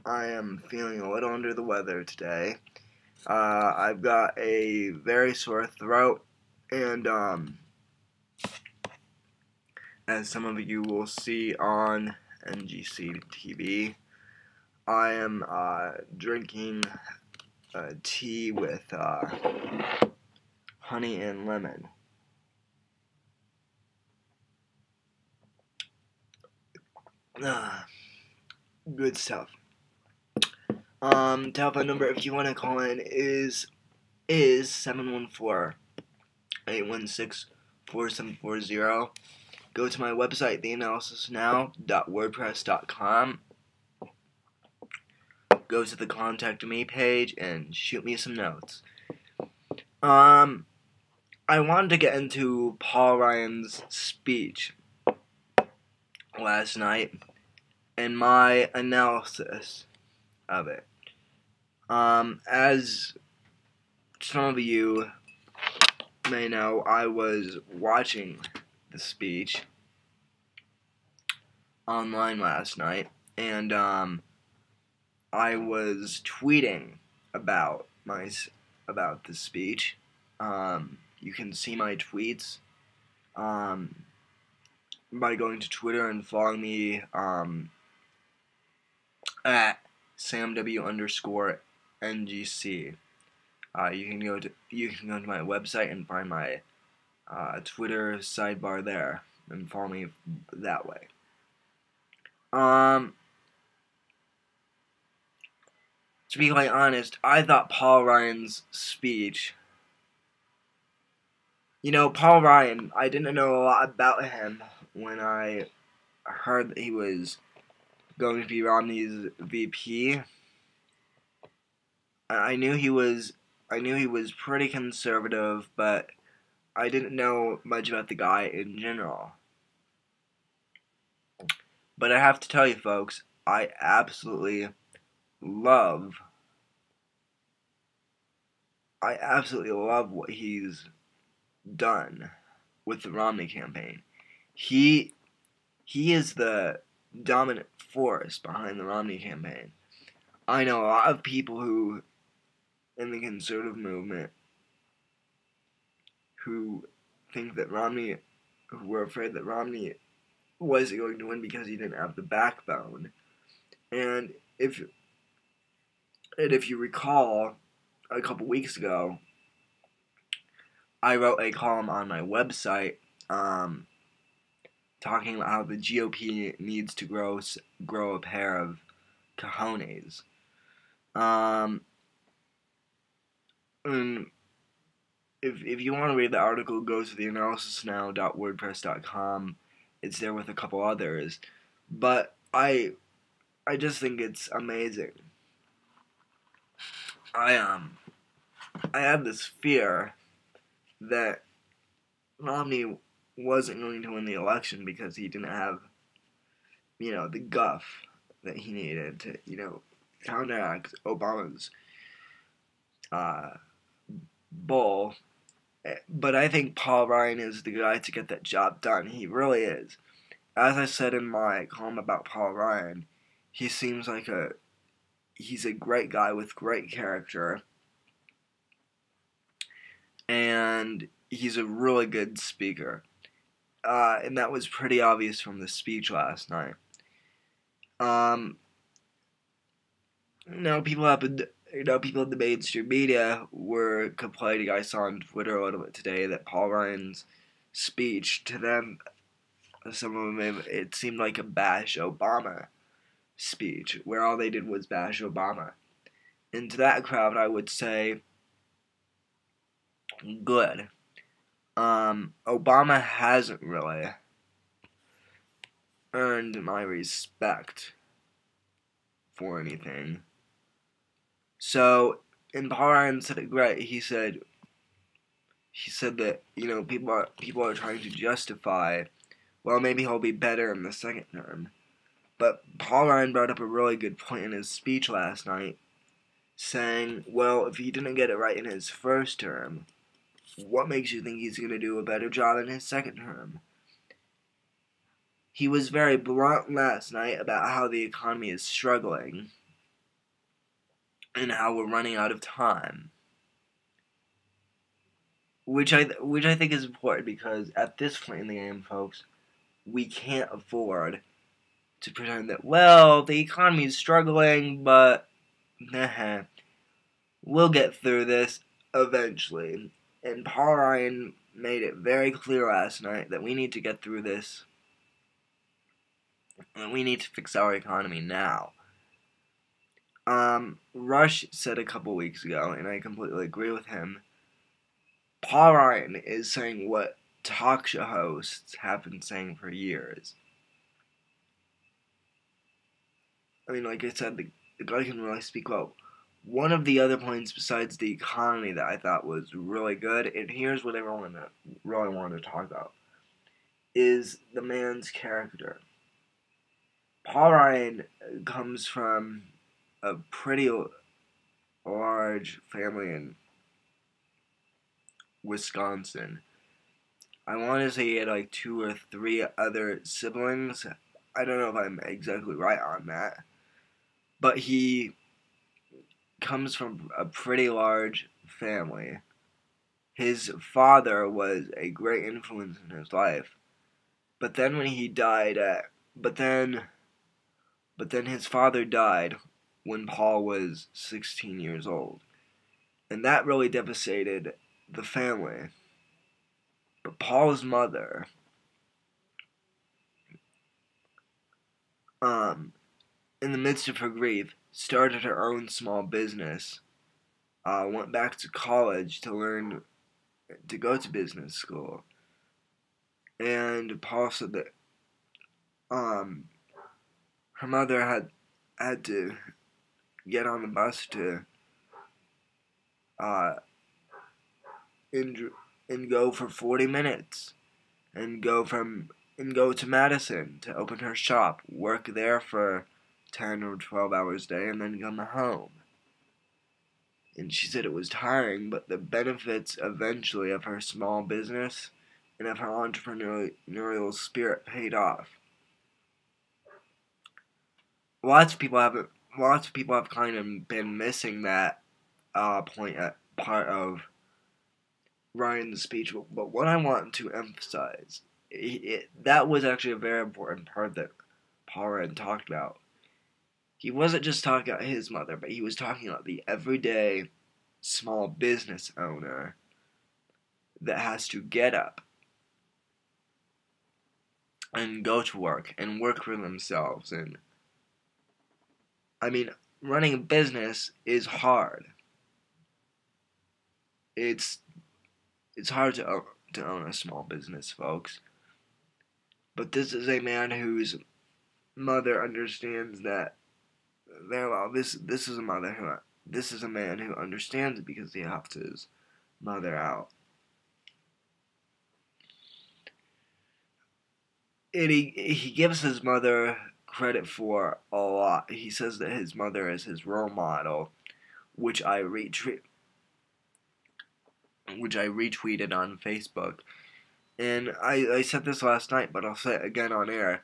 I am feeling a little under the weather today. I've got a very sore throat, and as some of you will see on NGCTV, I am drinking tea with honey and lemon. Good stuff. Telephone number if you want to call in is 714-816-4740. Go to my website, theanalysisnow.wordpress.com. Go to the Contact Me page and shoot me some notes. I wanted to get into Paul Ryan's speech last night and my analysis of it. As some of you may know, I was watching the speech online last night, and I was tweeting about the speech. You can see my tweets by going to Twitter and following me at SamW_NGC. You can go to my website and find my Twitter sidebar there and follow me that way. To be quite honest, I thought Paul Ryan's speech. Paul Ryan, I didn't know a lot about him when I heard that he was going to be Romney's VP. I knew he was pretty conservative, but I didn't know much about the guy in general. But I have to tell you, folks, I absolutely love what he's done with the Romney campaign. He is the dominant force behind the Romney campaign. I know a lot of people who, in the conservative movement, who were afraid that Romney wasn't going to win because he didn't have the backbone. And if you recall, a couple weeks ago, I wrote a column on my website talking about how the GOP needs to grow a pair of cojones. And if you want to read the article, go to theanalysisnow.wordpress.com. It's there with a couple others. But I just think it's amazing. I had this fear that Romney wasn't going to win the election because he didn't have, the guff that he needed to, counteract Obama's bull. But I think Paul Ryan is the guy to get that job done. He really is. As I said in my column about Paul Ryan, he seems like he's a great guy with great character. And he's a really good speaker. And that was pretty obvious from the speech last night. People in the mainstream media were complaining. I saw on Twitter a little bit today that Paul Ryan's speech, to them, some of them, it seemed like a bash Obama speech, where all they did was bash Obama. And to that crowd, I would say, good. Obama hasn't really earned my respect for anything. So, and Paul Ryan said it great. He said that, people are trying to justify, well, maybe he'll be better in the second term. But Paul Ryan brought up a really good point in his speech last night, saying, well, if he didn't get it right in his first term, what makes you think he's going to do a better job in his second term? He was very blunt last night about how the economy is struggling, and how we're running out of time. Which I think is important, because at this point in the game, folks, we can't afford to pretend that, well, the economy is struggling, but nah, we'll get through this eventually. And Paul Ryan made it very clear last night that we need to get through this, and we need to fix our economy now. Rush said a couple weeks ago, and I completely agree with him, Paul Ryan is saying what talk show hosts have been saying for years. I mean, like I said, the guy can really speak well. One of the other points besides the economy that I thought was really good, and here's what I really want to talk about, is the man's character. Paul Ryan comes from a pretty large family in Wisconsin. I want to say he had like 2 or 3 other siblings. I don't know if I'm exactly right on that. But he comes from a pretty large family. His father was a great influence in his life. But then when he died but then his father died when Paul was 16 years old. And that really devastated the family. But Paul's mother, in the midst of her grief, started her own small business, went back to college to go to business school. And Paul said that her mother had to get on the bus to and go for 40 minutes and go to Madison to open her shop, work there for 10 or 12 hours a day, and then come home. And she said it was tiring, but the benefits eventually of her small business and of her entrepreneurial spirit paid off. Lots of people have kind of been missing that part of Ryan's speech, but what I want to emphasize, that was actually a very important part that Paul Ryan talked about. He wasn't just talking about his mother, but he was talking about the everyday small business owner that has to get up and go to work and work for themselves. And I mean, running a business is hard. It's hard to own a small business, folks. But this is a man whose mother understands that. Well, this is a man who understands it because he helped his mother out. And he gives his mother credit for a lot. He says that his mother is his role model, which I retweeted on Facebook. And I said this last night, but I'll say it again on air.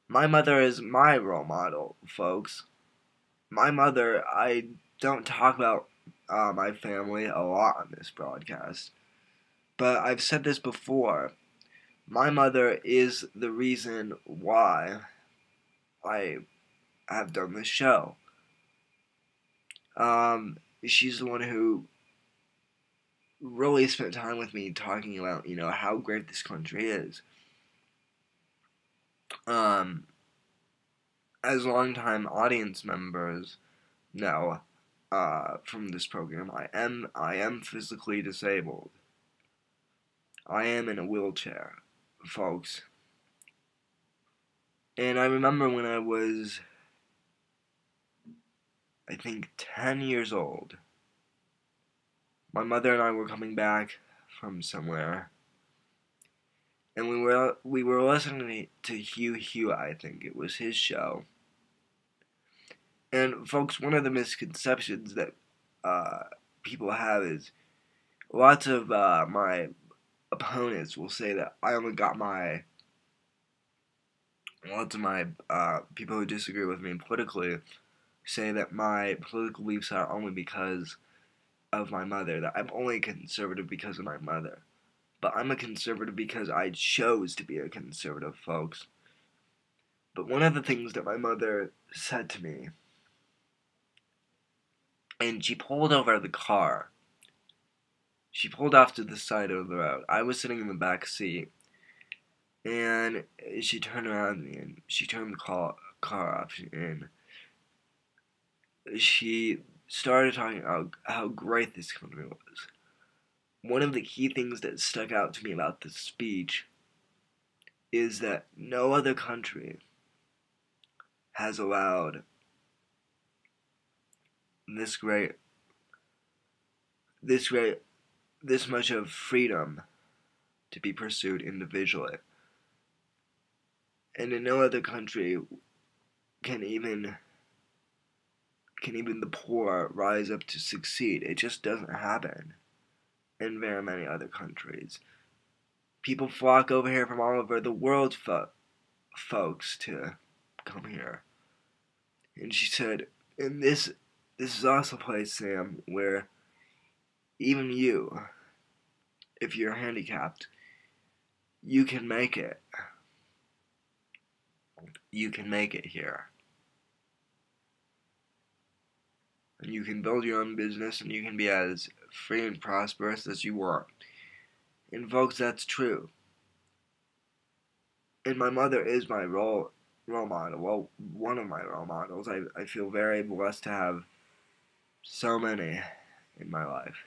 My mother is my role model, folks. My mother, I don't talk about my family a lot on this broadcast, but I've said this before. My mother is the reason why I have done this show. She's the one who really spent time with me talking about, how great this country is. As longtime audience members know from this program, I am physically disabled. I am in a wheelchair, folks. And I remember when I was, I think, 10 years old, my mother and I were coming back from somewhere, and we were listening to Hugh Hewitt, I think it was his show. And folks, one of the misconceptions that people have is lots of my opponents will say that I only got lots of my people who disagree with me politically say that my political beliefs are only because of my mother, that I'm only a conservative because of my mother. But I'm a conservative because I chose to be a conservative, folks. But one of the things that my mother said to me, and she pulled over the car. She pulled off to the side of the road. I was sitting in the back seat, and she turned around me and she turned the car off, and she started talking about how great this country was. One of the key things that stuck out to me about this speech is that no other country has allowed this great, this great, this much of freedom to be pursued individually. And in no other country can even the poor rise up to succeed. It just doesn't happen in very many other countries. People flock over here from all over the world, folks, to come here. And she said, and this is also a place, Sam, where even you, if you're handicapped, you can make it. You can make it here. And you can build your own business, and you can be as free and prosperous as you want. And folks, that's true. And my mother is my role model. Well, one of my role models. I feel very blessed to have so many in my life.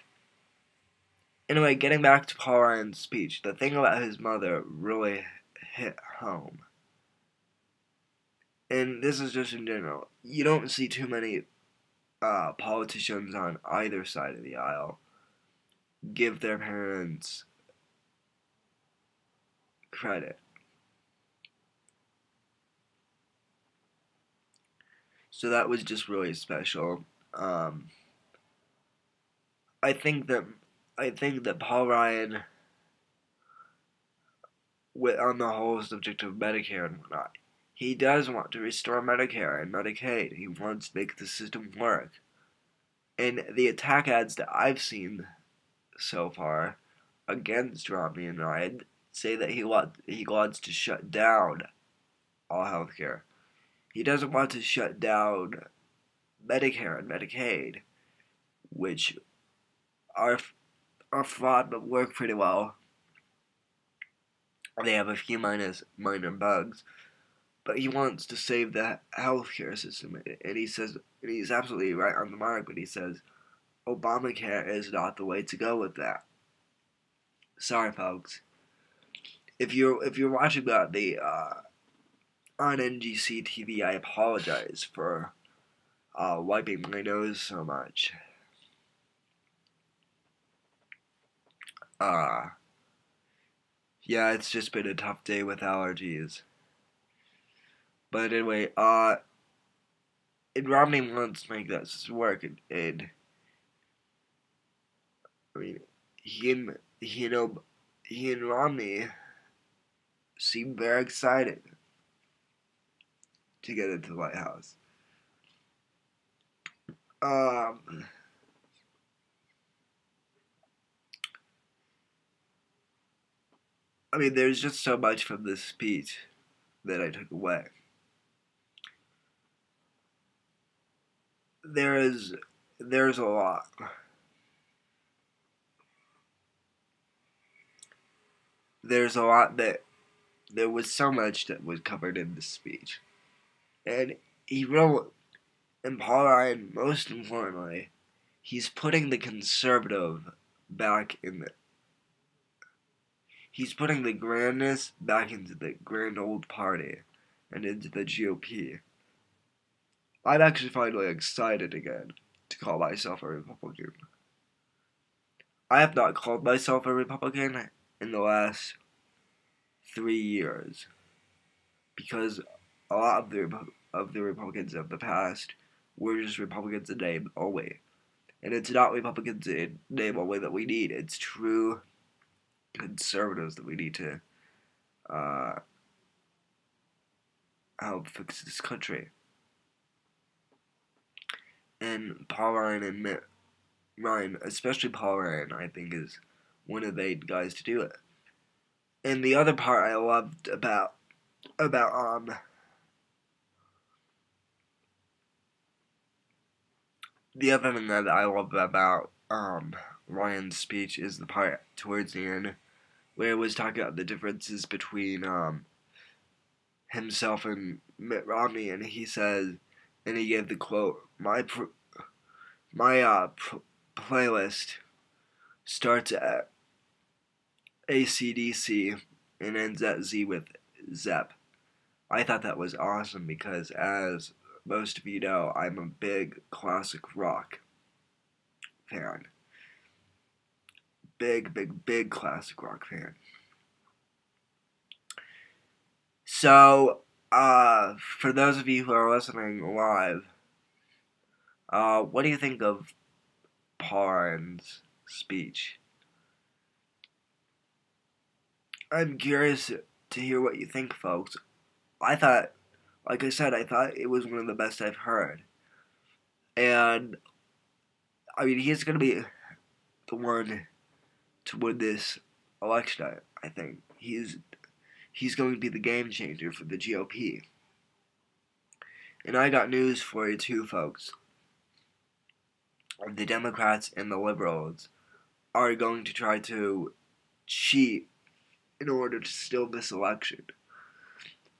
Anyway, getting back to Paul Ryan's speech, the thing about his mother really hit home. And this is just in general. You don't see too many politicians on either side of the aisle give their parents credit. So that was just really special. I think that Paul Ryan, on the whole subject of Medicare and whatnot, he does want to restore Medicare and Medicaid. He wants to make the system work. And the attack ads that I've seen so far against Romney and Ryan say that he wants to shut down all healthcare. He doesn't want to shut down Medicare and Medicaid, which are flawed but work pretty well. They have a few minor bugs, but he wants to save the healthcare system, and he says, and he's absolutely right on the mark when he says Obamacare is not the way to go with that. Sorry, folks. If you're watching that on NGCTV, I apologize for wiping my nose so much. Yeah, it's just been a tough day with allergies. But anyway, and Romney wants to make that work, and I mean, he and Romney seem very excited to get into the White House. I mean, there's just so much from this speech that I took away. There's a lot. There's a lot that there was so much that was covered in this speech, and he wrote, and Paul Ryan, most importantly, he's putting the conservative back in the. He's putting the grandness back into the grand old party and into the GOP. I'm actually finally excited again to call myself a Republican. I have not called myself a Republican in the last 3 years because a lot of the Republicans of the past were just Republicans in name only. And it's not Republicans in name only that we need. It's true conservatives that we need to help fix this country. and Paul Ryan and Mitt Ryan, especially Paul Ryan, I think is one of the guys to do it. And the other part I loved about the other thing that I love about Ryan's speech is the part towards the end where it was talking about the differences between himself and Mitt Romney, and he says, and he gave the quote, my playlist starts at AC/DC and ends at Z with Zepp. I thought that was awesome because, as most of you know, I'm a big classic rock fan. Big classic rock fan. So, for those of you who are listening live, what do you think of Paul Ryan's speech? I'm curious to hear what you think, folks. I thought, like I said, I thought it was one of the best I've heard. And, I mean, he's going to be the one to win this election, I think. He's going to be the game changer for the GOP. And I got news for you too, folks. The Democrats and the Liberals are going to try to cheat in order to steal this election.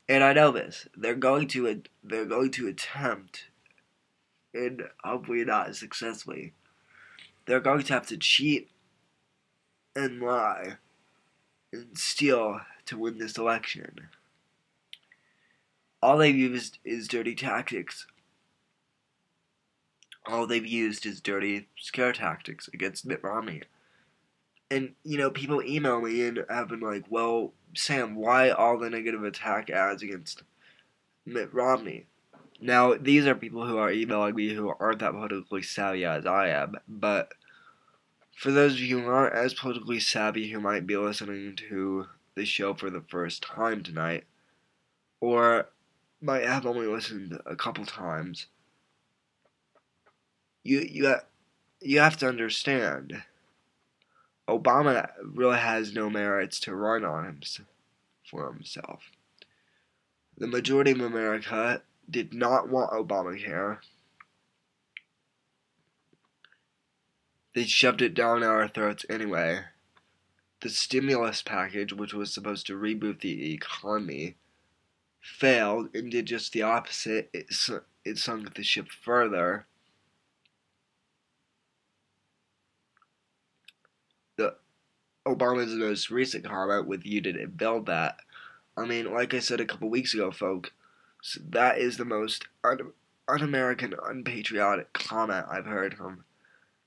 And I know this. They're going to attempt, and hopefully not successfully, they're going to have to cheat and lie and steal to win this election. All they've used is dirty tactics. All they've used is dirty scare tactics against Mitt Romney. And, you know, people email me and have been like, well, Sam, why all the negative attack ads against Mitt Romney? Now, these are people who are emailing me who aren't that politically savvy as I am, but for those of you who aren't as politically savvy who might be listening to the show for the first time tonight, or might have only listened a couple times, you have to understand, Obama really has no merits to run on for himself. The majority of America did not want Obamacare. They shoved it down our throats anyway. The stimulus package, which was supposed to reboot the economy, failed and did just the opposite. It sunk the ship further. Obama's most recent comment with "you didn't build that." I mean, like I said a couple weeks ago, folks, that is the most un-American, unpatriotic comment I've heard from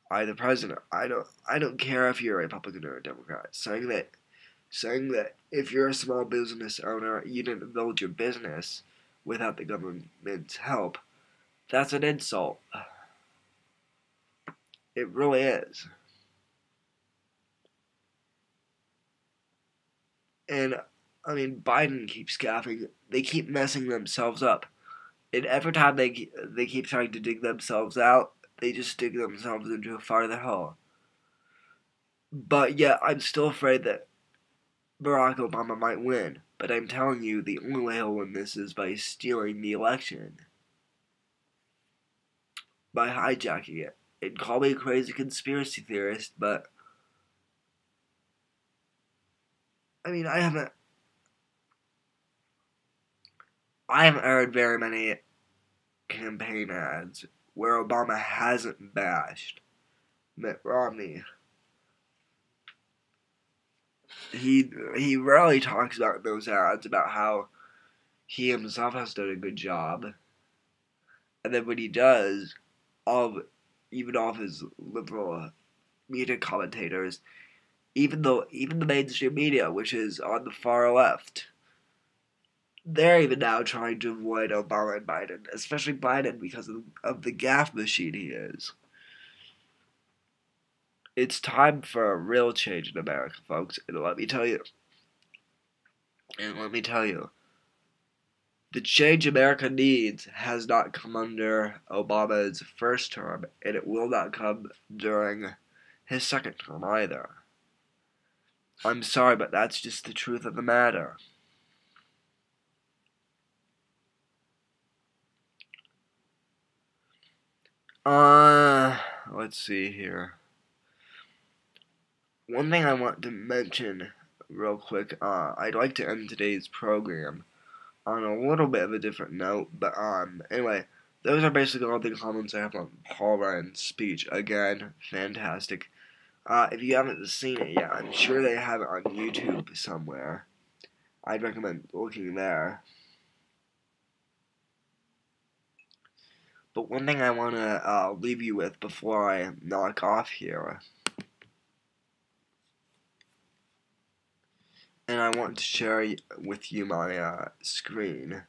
either president. I don't care if you're a Republican or a Democrat. Saying that if you're a small business owner, you didn't build your business without the government's help, that's an insult. It really is. And, I mean, Biden keeps gaffing. They keep messing themselves up. And every time they keep trying to dig themselves out, they just dig themselves into a farther hole. But yet, I'm still afraid that Barack Obama might win. But I'm telling you, the only way he'll win this is by stealing the election. By hijacking it. And call me a crazy conspiracy theorist, but I mean, I haven't heard very many campaign ads where Obama hasn't bashed Mitt Romney. He rarely talks about those ads about how he himself has done a good job, and then when he does, even all of his liberal media commentators, even the mainstream media, which is on the far left, they're even now trying to avoid Obama and Biden, especially Biden because of the gaffe machine he is. It's time for a real change in America, folks, and let me tell you, The change America needs has not come under Obama's first term, and it will not come during his second term either. I'm sorry, but that's just the truth of the matter. Let's see here. One thing I want to mention real quick, I'd like to end today's program on a little bit of a different note, but anyway, those are basically all the comments I have on Paul Ryan's speech. Again, fantastic. If you haven't seen it yet, I'm sure they have it on YouTube somewhere. I'd recommend looking there. But one thing I want to leave you with before I knock off here, and I want to share with you my screen.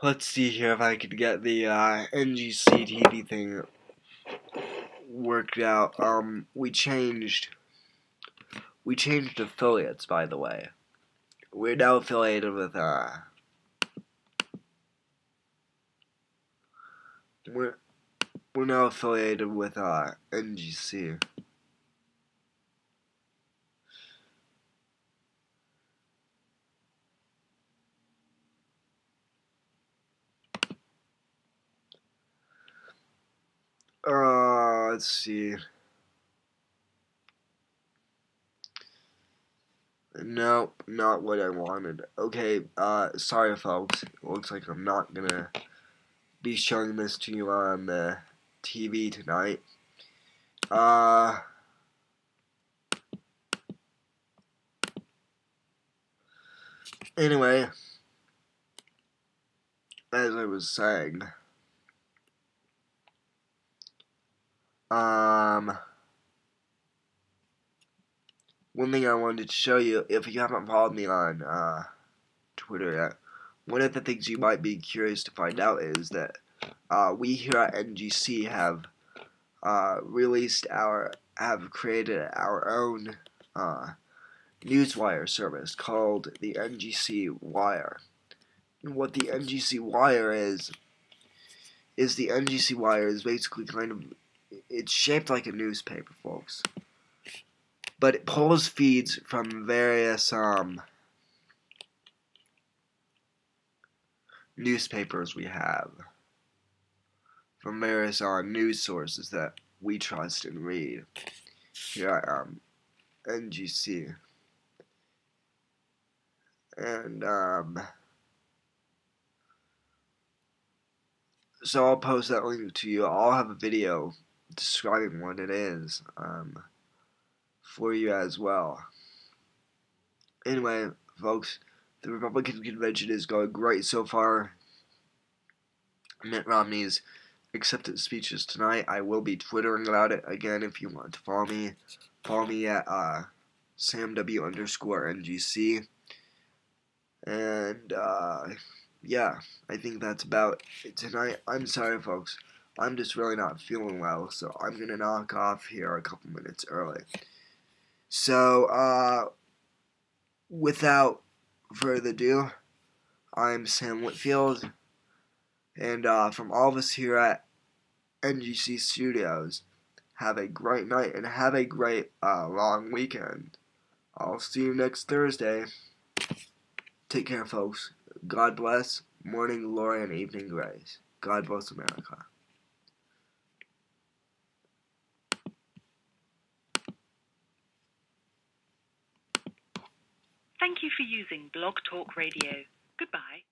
Let's see here if I could get the NGCTV thing worked out. We changed affiliates, by the way. We're now affiliated with we're now affiliated with NGC. Let's see. Nope, not what I wanted. Okay, sorry folks. It looks like I'm not gonna be showing this to you on the TV tonight. Anyway, as I was saying, one thing I wanted to show you, if you haven't followed me on Twitter yet, one of the things you might be curious to find out is that we here at NGC have created our own newswire service called the NGC Wire. And what the NGC Wire is the NGC Wire is basically it's shaped like a newspaper, folks. But it pulls feeds from various newspapers we have, from various news sources that we trust and read here at NGC. And so I'll post that link to you. I'll have a video describing what it is for you as well. Anyway, folks, the Republican convention is going great so far. Mitt Romney's acceptance speeches tonight. I will be twittering about it again. If you want to follow me at SamW_NGC. And yeah, I think that's about it tonight. I'm sorry, folks. I'm just really not feeling well, so I'm gonna knock off here a couple minutes early. So, without further ado, I'm Sam Whitfield, and from all of us here at NGC Studios, have a great night and have a great long weekend. I'll see you next Thursday. Take care, folks. God bless. Morning glory and evening grace. God bless America. Thank you for using Blog Talk Radio. Goodbye.